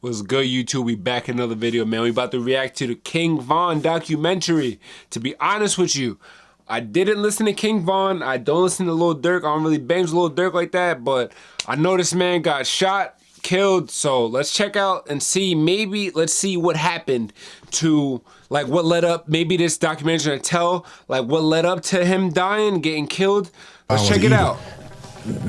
What's good, YouTube? We back in another video, man. We about to react to the King Von documentary. To be honest with you, I didn't listen to King Von. I don't listen to Lil Durk. I don't really bang Lil Durk like that, but I know this man got shot, killed. So let's check out and see. Maybe let's see what happened to, like, what led up. Maybe this documentary gonna tell, like, what led up to him dying, getting killed. Let's check it out.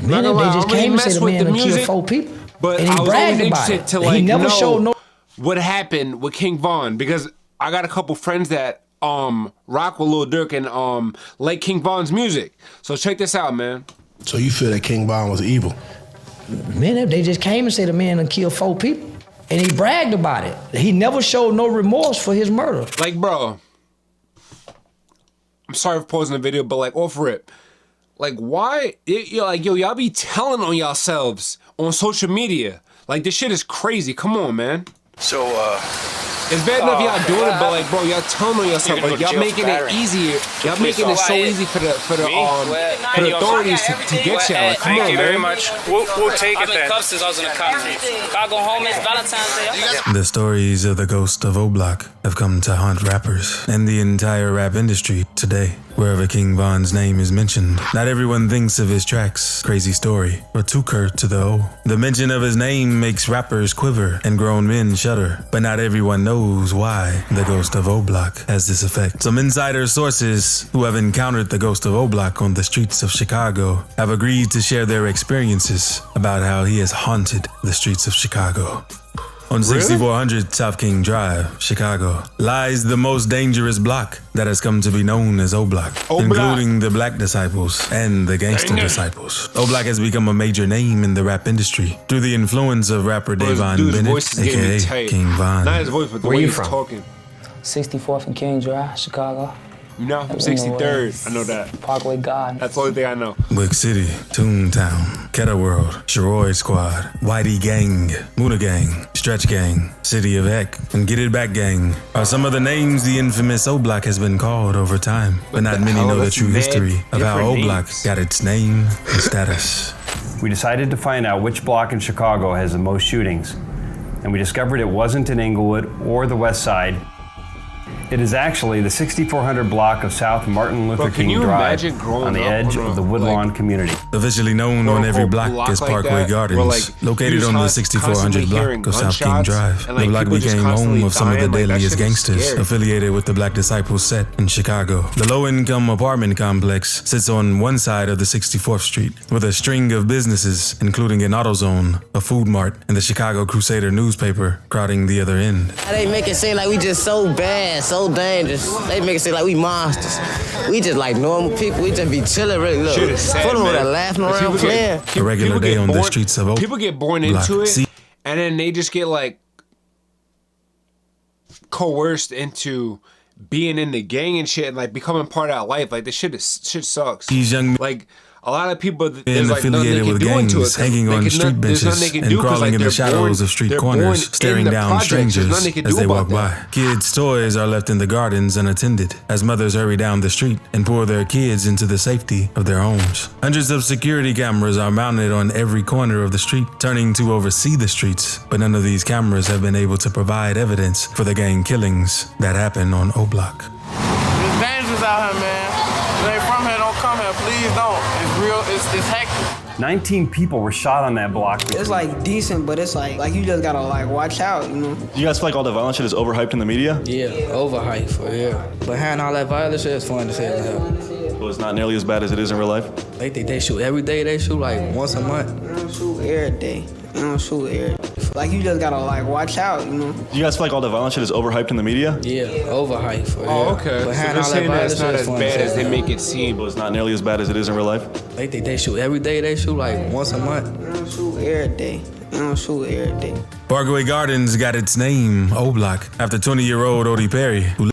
Man, they just came and said the man killed 4 people. But and he I was bragged always about interested it. to, like, he never know showed no what happened with King Von, because I got a couple friends that rock with Lil Durk and like King Von's music. So check this out, man. So you feel that King Von was evil? Man, they just came and said the man killed 4 people. And he bragged about it. He never showed no remorse for his murder. Like, bro, I'm sorry for pausing the video, but like, off rip. Like, why? Like, yo, y'all be telling on yourselves on social media. Like, this shit is crazy. Come on, man. So, it's bad enough y'all doing it, but like, bro, y'all telling on yourself. Like, y'all making it easier. Y'all making it so easy for the authorities to get y'all. Like, come on, man. Thank you very much. We'll take it then. I've been cuffed since I was in the cops. I go home, it's Valentine's Day. The stories of the ghost of O-Block have come to haunt rappers and the entire rap industry today. Wherever King Von's name is mentioned, not everyone thinks of his tracks, Crazy Story, or Too Curt to the O. The mention of his name makes rappers quiver and grown men shudder, but not everyone knows why the ghost of O-Block has this effect. Some insider sources who have encountered the ghost of O-Block on the streets of Chicago have agreed to share their experiences about how he has haunted the streets of Chicago. On 6400 South King Drive, Chicago, lies the most dangerous block that has come to be known as O-Block, including the Black Disciples and the Gangster Disciples. O-Block has become a major name in the rap industry through the influence of rapper Davon Bennett, aka King Von. Not his voice, but the way he's talking. 64th and King Drive, Chicago. You know, from 63rd. I know that. Parkway God. That's the only thing I know. Wick City, Toontown, Ketter World, Sheroid Squad, Whitey Gang, Muda Gang, Stretch Gang, City of Heck, and Get It Back Gang are some of the names the infamous O-Block has been called over time. But not many know the true history of how O-Block got its name and status. We decided to find out which block in Chicago has the most shootings, and we discovered it wasn't in Inglewood or the West Side. It is actually the 6400 block of South Martin Luther King Drive on the edge of the Woodlawn community. Officially known on every block as Parkway Gardens, located on the 6400 block of South King Drive. The block became home of some of the deadliest gangsters affiliated with the Black Disciples set in Chicago. The low-income apartment complex sits on one side of the 64th Street with a string of businesses, including an AutoZone, a food mart, and the Chicago Crusader newspaper crowding the other end. They make it seem like we just so bad, so dangerous. They make it seem like we monsters. We just like normal people. We just be chilling, really. Look, for them with laughing around playing. A regular day on the streets of O-Block. People get born into it, and then they just get like coerced into being in the gang and shit, and like becoming part of our life. Like this shit sucks. These young men, like, a lot of people been affiliated with gangs, hanging on street benches and crawling in the shadows of street corners, staring down strangers as they walk by. Kids' toys are left in the gardens unattended as mothers hurry down the street and pour their kids into the safety of their homes. Hundreds of security cameras are mounted on every corner of the street, turning to oversee the streets, but none of these cameras have been able to provide evidence for the gang killings that happen on O-Block. It's dangerous out here, man. If you ain't from here, don't come here. Please don't. It's real. It's hectic. 19 people were shot on that block. It's like decent, but it's like you just gotta like watch out, you know. You guys feel like all the violent shit is overhyped in the media? Yeah, overhyped for real. Behind all that violence, it's fun to say as hell. Well, it's not nearly as bad as it is in real life. They think they shoot every day. They shoot like once a month. I don't shoot every day. I don't shoot every day. Like you just gotta like watch out, you know. You guys feel like all the violent shit is overhyped in the media? Yeah, overhyped for real. Oh, okay. So they're saying that it's not as bad as they make it seem. Well, it's not nearly as bad as it is in real life. They think they shoot every day. They shoot like once a month. I don't shoot every day. I don't shoot every day. Parkway Gardens got its name, O-Block, after 20-year-old Odie Perry, who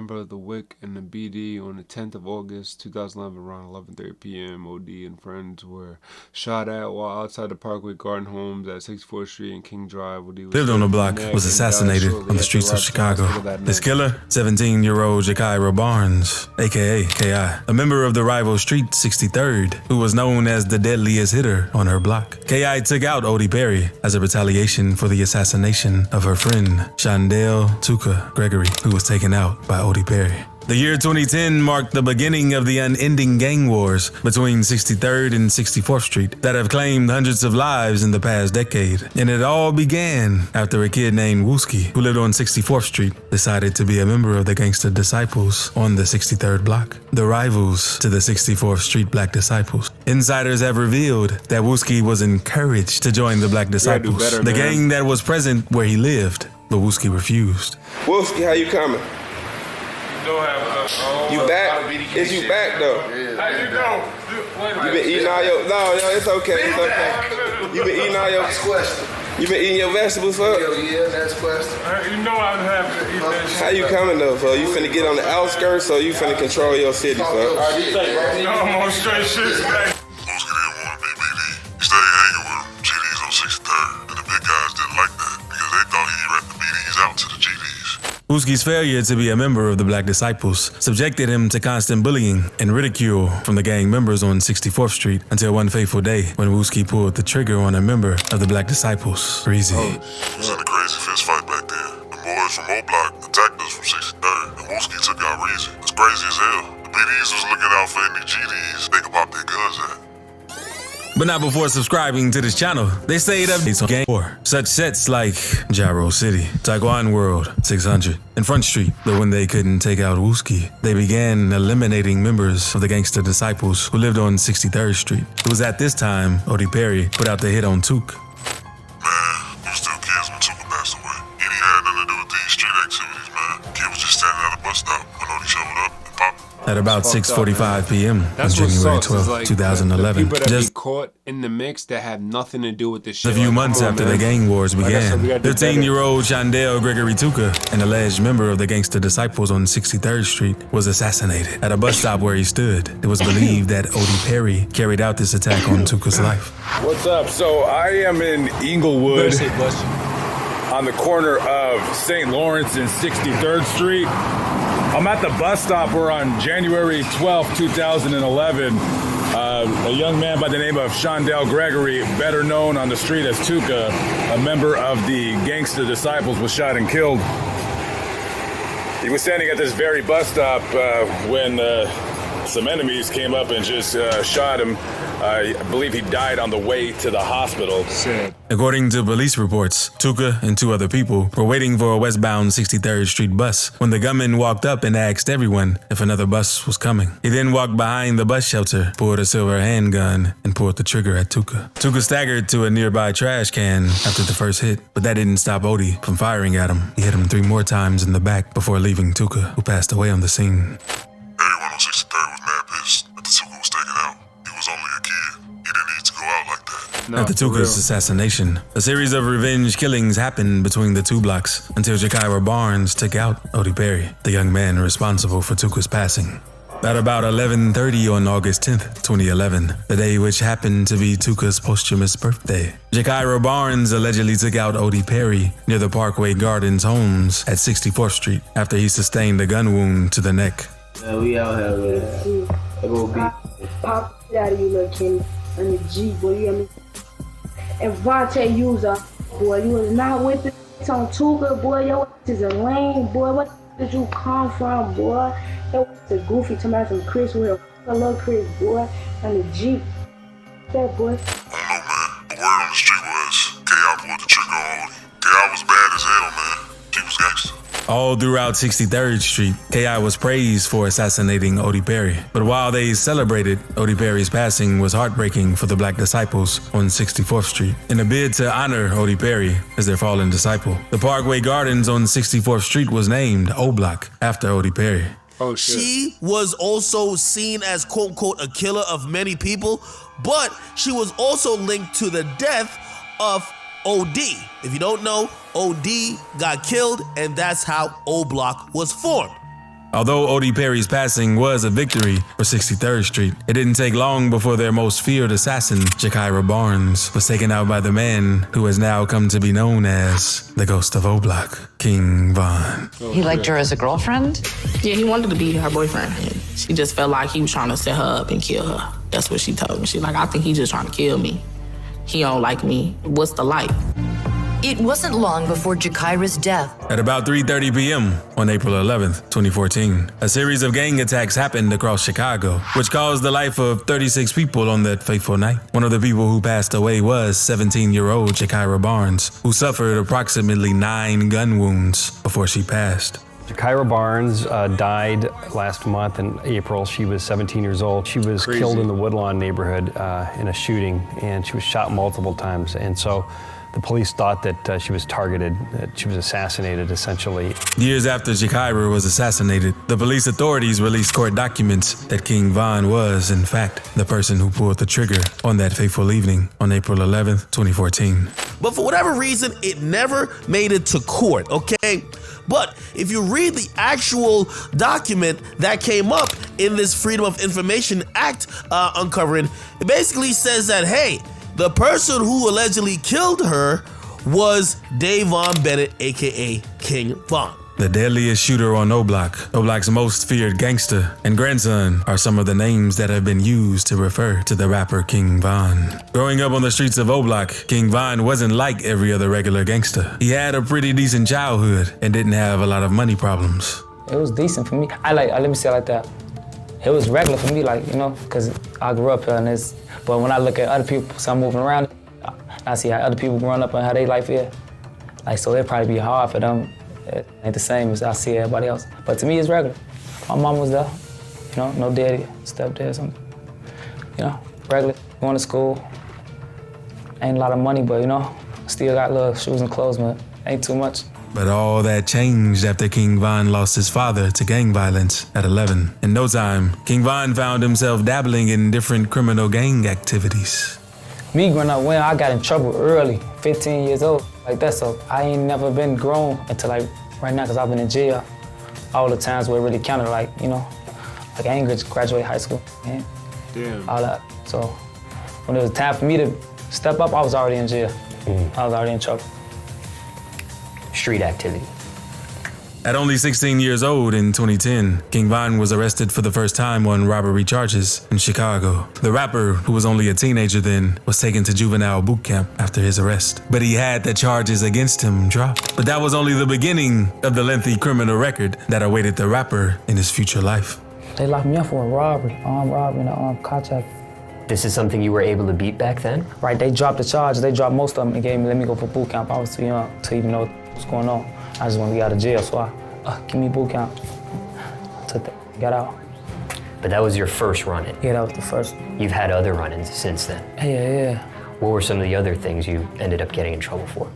member of the WIC and the BD on the 10th of August 2011 around 11:30 p.m. OD and friends were shot at while outside the Parkway Garden Homes at 64th Street and King Drive. Lived on the block, was assassinated on the streets of Chicago. This killer, 17-year-old Jakairo Barnes, aka K.I., a member of the rival Street 63rd, who was known as the deadliest hitter on her block. K.I. took out Odie Perry as a retaliation for the assassination of her friend, Shondell Tuka Gregory, who was taken out by Odie Perry. The year 2010 marked the beginning of the unending gang wars between 63rd and 64th Street that have claimed hundreds of lives in the past decade. And it all began after a kid named Wooski, who lived on 64th Street, decided to be a member of the Gangsta Disciples on the 63rd block, the rivals to the 64th Street Black Disciples. Insiders have revealed that Wooski was encouraged to join the Black Disciples, the gang that was present where he lived, but Wooski refused. Wooski, how you coming? You back? Is you back though? How you doing? You been eating all your? No, it's okay. It's okay. You been eating all your? You been eating your vegetables, fuck? Yeah, that's question. You know I'd have to eat that shit. How you coming though, fuck? You finna get on the outskirts or you finna control your city, fuck? No, I'm on straight shit today. Wooski didn't want to be BD. He started hanging with him, GDs on 63rd, and the big guys didn't like that because they thought he rapped the BDs out to the GDs. Wooski's failure to be a member of the Black Disciples subjected him to constant bullying and ridicule from the gang members on 64th Street until one fateful day when Wooski pulled the trigger on a member of the Black Disciples, Breezy. It was in a crazy fist fight back then. The boys from O Block attacked us from 63rd, and Wooski took out Reezy. It's crazy as hell. The BDs was looking out for any GDs they could pop their guns at. But not before subscribing to this channel. They stayed updates on Gang 4. Such sets like Gyro City, Taekwondo World, 600, and Front Street. But when they couldn't take out Wooski, they began eliminating members of the Gangsta Disciples who lived on 63rd Street. It was at this time Odie Perry put out the hit on Took. Man, we were still kids when Tuka passed away. He ain't had nothing to do with these street activities, man. Kid was just standing at a bus stop when Odie showed up and popped. At about 6:45 p.m. on January 12, 2011. People that be caught in the mix that have nothing to do with this shit. A few months after the gang wars began, 15-year-old Shondell Gregory Tuka, an alleged member of the Gangsta Disciples on 63rd Street, was assassinated at a bus stop where he stood. It was believed that Odie Perry carried out this attack on Tuka's life. What's up? So I am in Inglewood on the corner of St. Lawrence and 63rd Street. I'm at the bus stop where on January 12, 2011, a young man by the name of Shondell Gregory, better known on the street as Tuka, a member of the Gangsta Disciples, was shot and killed. He was standing at this very bus stop when some enemies came up and just shot him. I believe he died on the way to the hospital. According to police reports, Tuka and two other people were waiting for a westbound 63rd Street bus when the gunman walked up and asked everyone if another bus was coming. He then walked behind the bus shelter, pulled a silver handgun, and pulled the trigger at Tuka. Tuka staggered to a nearby trash can after the first hit, but that didn't stop Odie from firing at him. He hit him 3 more times in the back before leaving Tuka, who passed away on the scene. Everyone on 63rd was mad pissed that the Tuka was taken out. He was only a kid. He didn't need to go out like that. After Tuka's assassination, a series of revenge killings happened between the two blocks until Jakairo Barnes took out Odie Perry, the young man responsible for Tuka's passing. At about 11:30 on August 10th, 2011, the day which happened to be Tuka's posthumous birthday, Jakairo Barnes allegedly took out Odie Perry near the Parkway Gardens homes at 64th Street after he sustained a gun wound to the neck. Yeah, we out here with it. Pop out of you, little Kenny. And the G, boy, you hear me? And Vontae user, boy, you was not with it on Tuka, boy. Your ass is a lame, boy. What did you come from, boy? Your ass is goofy. Talking some Chris with a little Chris, boy. And the G. That boy. I don't know, man. The word on the street was K.I. pulled the trigger on Odie. K.I. was bad as hell, man. He was gangster. All throughout 63rd Street, K.I. was praised for assassinating Odie Perry. But while they celebrated, Odie Perry's passing was heartbreaking for the Black Disciples on 64th Street. In a bid to honor Odie Perry as their fallen disciple, the Parkway Gardens on 64th Street was named O Block after Odie Perry. Oh, shit. She was also seen as quote-unquote a killer of many people, but she was also linked to the death of OD. If you don't know, OD got killed, and that's how O Block was formed. Although Odie Perry's passing was a victory for 63rd Street, it didn't take long before their most feared assassin, Jakira Barnes, was taken out by the man who has now come to be known as the Ghost of O-Block, King Von. He liked her as a girlfriend? Yeah, he wanted to be her boyfriend. And she just felt like he was trying to set her up and kill her. That's what she told me. She's like, I think he's just trying to kill me. He don't like me. What's the like? It wasn't long before Jakira's death. At about 3:30 p.m. on April 11th, 2014, a series of gang attacks happened across Chicago, which caused the life of 36 people on that fateful night. One of the people who passed away was 17-year-old Jakira Barnes, who suffered approximately 9 gun wounds before she passed. Jakira Barnes died last month in April. She was 17 years old. She was killed in the Woodlawn neighborhood in a shooting, and she was shot multiple times. And so the police thought that she was targeted, that she was assassinated, essentially. Years after Jakira was assassinated, the police authorities released court documents that King Von was, in fact, the person who pulled the trigger on that fateful evening on April 11th, 2014. But for whatever reason, it never made it to court, okay? But if you read the actual document that came up in this Freedom of Information Act uncovering, it basically says that, hey, the person who allegedly killed her was Davon Bennett, aka King Von. The deadliest shooter on O-Block, O-Block's most feared gangster, and grandson are some of the names that have been used to refer to the rapper King Von. Growing up on the streets of O-Block, King Von wasn't like every other regular gangster. He had a pretty decent childhood and didn't have a lot of money problems. It was decent for me. Let me say it like that. It was regular for me, like, you know, because I grew up here and it's, but when I look at other people, so I'm moving around, I see how other people growing up and how they life is. Like, so it'd probably be hard for them. It ain't the same as I see everybody else. But to me, it's regular. My mom was there, you know, no daddy, stepdad, something. You know, regular, going to school. Ain't a lot of money, but, you know, still got little shoes and clothes, man. Ain't too much. But all that changed after King Von lost his father to gang violence at 11. In no time, King Von found himself dabbling in different criminal gang activities. Me growing up, when I got in trouble early, 15 years old, like that, so I ain't never been grown until like right now, because I've been in jail all the times where it really counted, like, you know, like I ain't graduate high school, man. Damn. All that. So when it was time for me to step up, I was already in jail. I was already in trouble. Street activity. At only 16 years old in 2010, King Von was arrested for the first time on robbery charges in Chicago. The rapper, who was only a teenager then, was taken to juvenile boot camp after his arrest. But he had the charges against him dropped. But that was only the beginning of the lengthy criminal record that awaited the rapper in his future life. They locked me up for a robbery, armed robbery and an armed contract. This is something you were able to beat back then? Right, they dropped the charges. They dropped most of them and gave me, let me go for boot camp. I was too young to even know what's going on. I just wanted to get out of jail, so I give me boot camp. Took that, got out. But that was your first run-in? Yeah, that was the first. You've had other run-ins since then? Yeah. What were some of the other things you ended up getting in trouble for?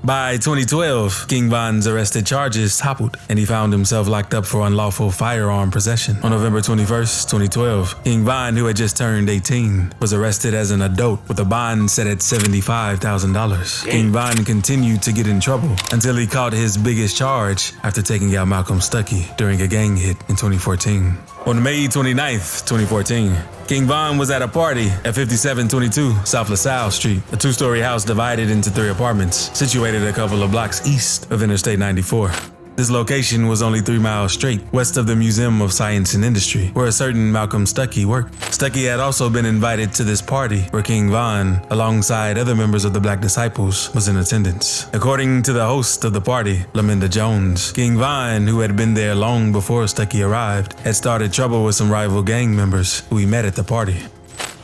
By 2012, King Von's arrested charges toppled, and he found himself locked up for unlawful firearm possession. On November 21st, 2012, King Von, who had just turned 18, was arrested as an adult with a bond set at $75,000. King Von continued to get in trouble until he caught his biggest charge after taking out Malcolm Stuckey during a gang hit in 2014. On May 29th, 2014, King Von was at a party at 5722 South LaSalle Street, a 2-story house divided into 3 apartments, situated a couple of blocks east of Interstate 94. This location was only 3 miles straight west of the Museum of Science and Industry, where a certain Malcolm Stuckey worked. Stuckey had also been invited to this party, where King Von, alongside other members of the Black Disciples, was in attendance. According to the host of the party, Laminda Jones, King Von, who had been there long before Stuckey arrived, had started trouble with some rival gang members who he met at the party.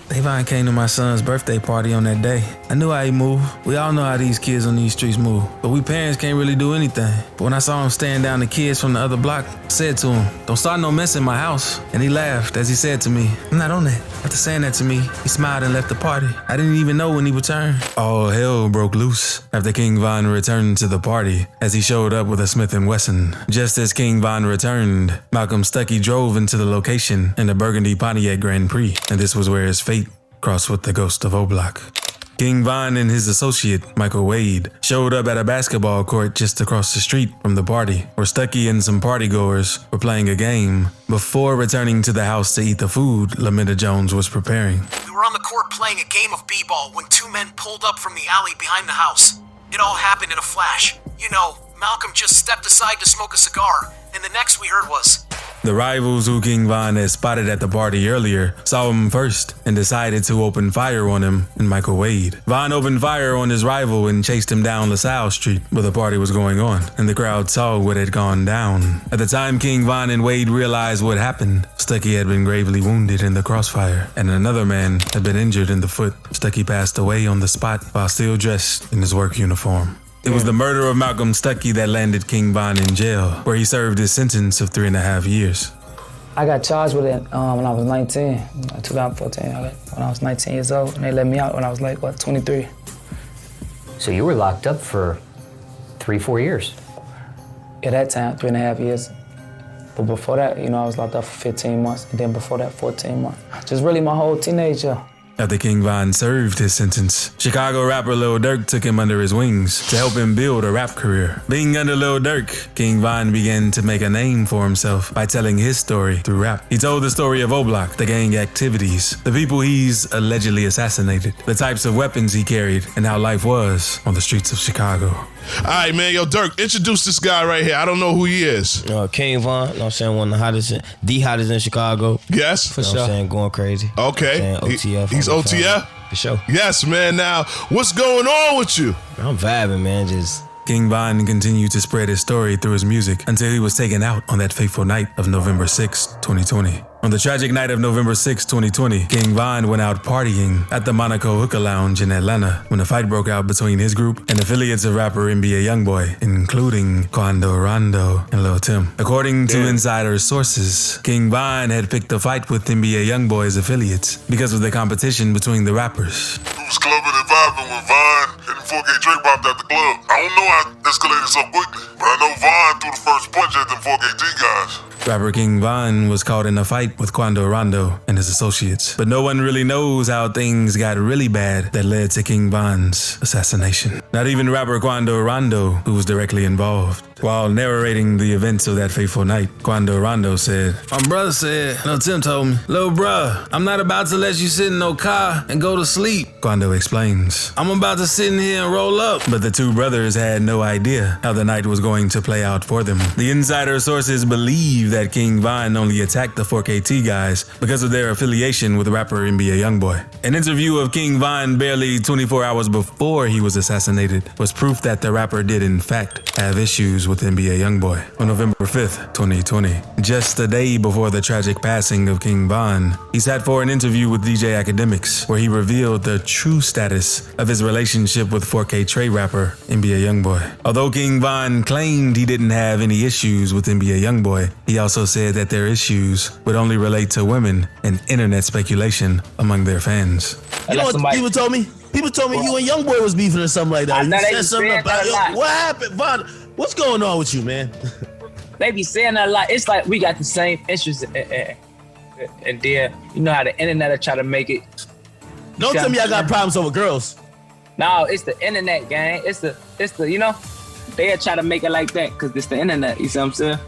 Davon came to my son's birthday party on that day. I knew how he moved. We all know how these kids on these streets move. But we parents can't really do anything. But when I saw him staring down the kids from the other block, I said to him, "Don't start no mess in my house." And he laughed as he said to me, "I'm not on that." After saying that to me, he smiled and left the party. I didn't even know when he returned. All hell broke loose after King Von returned to the party as he showed up with a Smith & Wesson. Just as King Von returned, Malcolm Stuckey drove into the location in a burgundy Pontiac Grand Prix, and this was where his fate crossed with the Ghost of O-Block. King Von and his associate, Michael Wade, showed up at a basketball court just across the street from the party, where Stuckey and some partygoers were playing a game before returning to the house to eat the food Laminda Jones was preparing. We were on the court playing a game of b-ball when two men pulled up from the alley behind the house. It all happened in a flash. You know, Malcolm just stepped aside to smoke a cigar, and the next we heard was... The rivals who King Von had spotted at the party earlier saw him first and decided to open fire on him and Michael Wade. Von opened fire on his rival and chased him down LaSalle Street where the party was going on, and the crowd saw what had gone down. At the time King Von and Wade realized what happened, Stuckey had been gravely wounded in the crossfire, and another man had been injured in the foot. Stuckey passed away on the spot while still dressed in his work uniform. It was the murder of Malcolm Stuckey that landed King Von in jail, where he served his sentence of 3.5 years. I got charged with it when I was 19, 2014. When I was 19 years old, and they let me out when I was like, 23. So you were locked up for 3-4 years? At that time, 3.5 years. But before that, I was locked up for 15 months, and then before that, 14 months. Just really my whole teenager. After King Von served his sentence, Chicago rapper Lil Durk took him under his wings to help him build a rap career. Being under Lil Durk, King Von began to make a name for himself by telling his story through rap. He told the story of O-Block, the gang activities, the people he's allegedly assassinated, the types of weapons he carried, and how life was on the streets of Chicago. All right, man. Yo, Durk, introduce this guy right here. I don't know who he is. King Von, you know what I'm saying, one of the hottest in Chicago. Yes. For sure. I'm saying, going crazy. Okay. OTF. He's OTF? For sure. Yes, man. Now, what's going on with you? I'm vibing, man. King Von continued to spread his story through his music until he was taken out on that fateful night of November 6, 2020. On the tragic night of November 6, 2020, King Von went out partying at the Monaco Hookah Lounge in Atlanta when a fight broke out between his group and affiliates of rapper NBA Youngboy, including Quando Rondo and Lil Tim. According to insider sources, King Von had picked a fight with NBA Youngboy's affiliates because of the competition between the rappers. We was clubbing and vibing when Von and 4K Drake popped out the club. I don't know how it escalated so quickly, but I know Von threw the first punch at them 4KT guys. Rapper King Von was caught in a fight with Quando Rondo and his associates, but no one really knows how things got really bad that led to King Von's assassination. Not even rapper Quando Rondo, who was directly involved. While narrating the events of that fateful night, Quando Rondo said, "My brother said, Tim told me, Lil bruh, I'm not about to let you sit in no car and go to sleep." Quando explains, "I'm about to sit in here and roll up." But the two brothers had no idea how the night was going to play out for them. The insider sources believe that King Von only attacked the 4KT guys because of their affiliation with rapper NBA Youngboy. An interview of King Von barely 24 hours before he was assassinated was proof that the rapper did in fact have issues with NBA Youngboy. On November 5th, 2020, just a day before the tragic passing of King Von, he sat for an interview with DJ Academics where he revealed the true status of his relationship with 4K Trey rapper NBA Youngboy. Although King Von claimed he didn't have any issues with NBA Youngboy, he also said that their issues would only relate to women and internet speculation among their fans. You know what people told me? People told me you and Youngboy was beefing or something like that. You said something about what happened, Von? What's going on with you, man? They be saying that a lot. It's like we got the same interests, and then you know how the internet will try to make it. Don't tell me I got problems over girls. No, it's the internet, gang. It's the they'll try to make it like that because it's the internet. You see what I'm saying?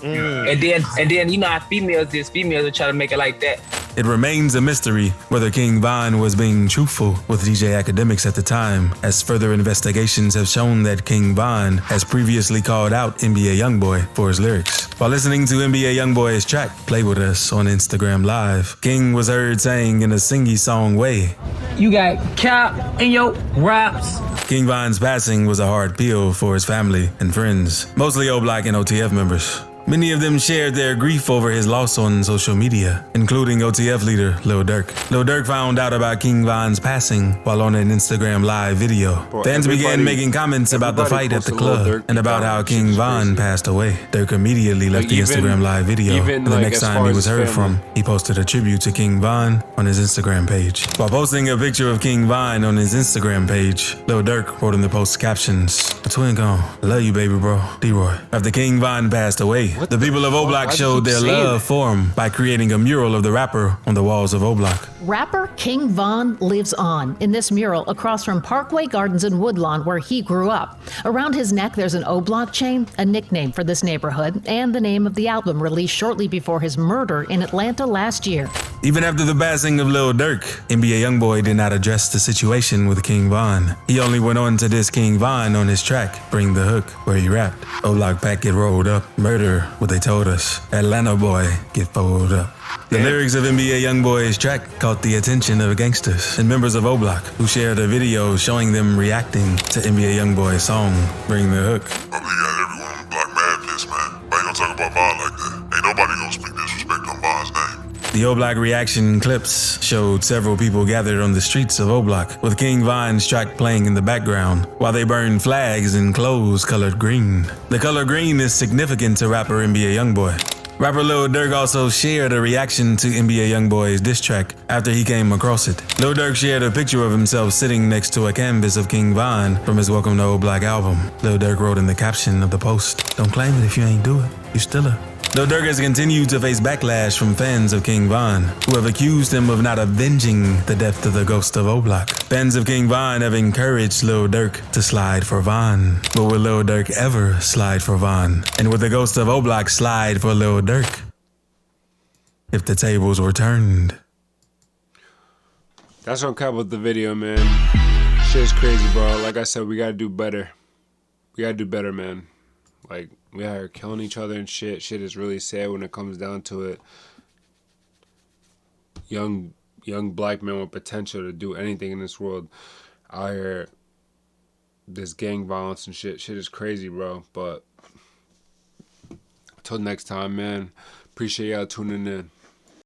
And then you know how females will try to make it like that. It remains a mystery whether King Von was being truthful with DJ Academics at the time, as further investigations have shown that King Von has previously called out NBA Youngboy for his lyrics. While listening to NBA Youngboy's track, Play With Us, on Instagram Live, King was heard saying in a singy-song way, "You got cap in your raps." King Von's passing was a hard pill for his family and friends, mostly O-Block and OTF members. Many of them shared their grief over his loss on social media, including OTF leader Lil Durk. Lil Durk found out about King Von's passing while on an Instagram Live video. Fans began making comments about the fight at the club and about how King Von passed away. Durk immediately left the Instagram Live video. And the next time he was heard from, he posted a tribute to King Von on his Instagram page. While posting a picture of King Von on his Instagram page, Lil Durk wrote in the post's captions, "A twin gone. Love you, baby bro. D-Roy." After King Von passed away, the people of O-Block showed their love for him by creating a mural of the rapper on the walls of O-Block. Rapper King Von lives on in this mural across from Parkway Gardens in Woodlawn, where he grew up. Around his neck, there's an O-Block chain, a nickname for this neighborhood, and the name of the album released shortly before his murder in Atlanta last year. Even after the passing of Lil Durk, NBA Youngboy did not address the situation with King Von. He only went on to diss King Von on his track, Bring the Hook, where he rapped, O-Block pack get rolled up, murder, what they told us, Atlanta boy get folded up. The lyrics of NBA Youngboy's track caught the attention of gangsters and members of O-Block, who shared a video showing them reacting to NBA Youngboy's song, Bring the Hook. I believe got everyone on Block mad pissed, man. Why you gonna talk about Von like that? Ain't nobody gonna speak disrespect on Von's name. The O-Block reaction clips showed several people gathered on the streets of O-Block, with King Von's track playing in the background, while they burned flags and clothes colored green. The color green is significant to rapper NBA Youngboy. Rapper Lil Durk also shared a reaction to NBA Youngboy's diss track after he came across it. Lil Durk shared a picture of himself sitting next to a canvas of King Von from his Welcome to O-Block album. Lil Durk wrote in the caption of the post, "Don't claim it if you ain't do it. You still a..." Lil Durk has continued to face backlash from fans of King Von, who have accused him of not avenging the death of the ghost of O-Block. Fans of King Von have encouraged Lil Durk to slide for Von. But will Lil Durk ever slide for Von? And would the ghost of O-Block slide for Lil Durk if the tables were turned? That's what I'm caught with the video, man. Shit's crazy, bro. Like I said, we gotta do better. We gotta do better, man. Like, we are killing each other and shit. Shit is really sad when it comes down to it. Young black men with potential to do anything in this world out here. This gang violence and shit. Shit is crazy, bro. But until next time, man. Appreciate y'all tuning in.